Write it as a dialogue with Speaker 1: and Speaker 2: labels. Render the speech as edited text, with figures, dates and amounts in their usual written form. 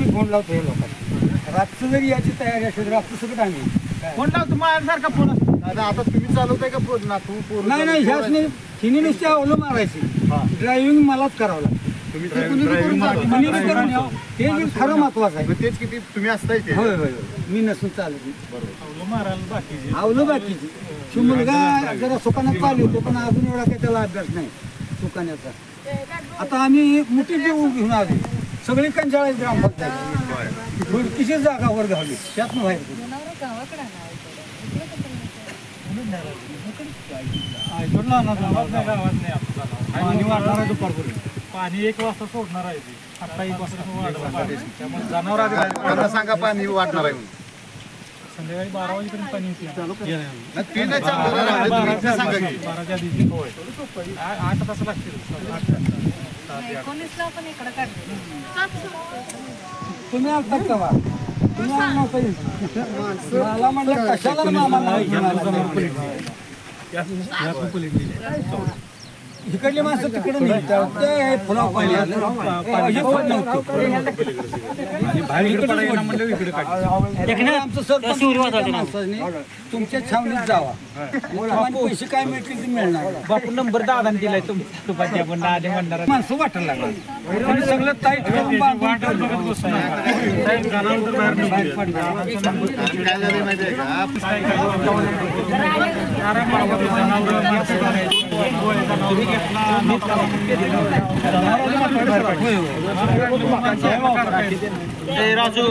Speaker 1: Phone लावतो हे लोकांना रातचं जरी याची तयारी असेल रातचं सगळं आम्ही
Speaker 2: फोन लावतो माझ्यासारखा फोन असतो दादा. आता तुम्ही चालवताय का फोन ना? तू
Speaker 1: नाही नाही ह्याच नाही हिने नुसते अवलं मारायची ड्रायव्हिंग मलाच करावं लागतं.
Speaker 2: तुम्ही
Speaker 1: ते खरं महत्वाचं आहे.
Speaker 2: तेच किती तुम्ही असताय ते.
Speaker 1: होय होय मी नसून चालत
Speaker 2: बरोबर.
Speaker 1: आवलं बाकीची तो मुलगा जरा सुकाण्यात चालू होतो पण अजून एवढा काही त्याला अभ्यास नाही सुकाण्याचा. आता आम्ही मोठी जेव घेऊन आलो सगळी कंचाळा ग्रामपंचायत थोडीशी जागा वर घावली त्यातनं बाहेर
Speaker 3: पाणी 1 वाजता सोडणार आहे. आता 1 वाजता त्यामुळे
Speaker 2: जनावर सांगा पाणी वाढणार आहे म्हणून.
Speaker 3: संध्याकाळी 12 वाजेपर्यंत पाणी येते. 12च्या आधी होय 8 तास लागतील.
Speaker 1: तुम्ही आलतात का बा? तुम्ही मला म्हटलं कशाला मामा इकडली माणसं तिकडे नाही फुला पाणी आमचं सरपंच तुमच्या छावणीत जावा पैसे काय मिळतील ते मिळणार.
Speaker 3: बापू नंबर दादा दिलाय तुमच्या म्हणणार
Speaker 1: माणसं वाटायला लागला सगळं टाईट करून
Speaker 3: राजू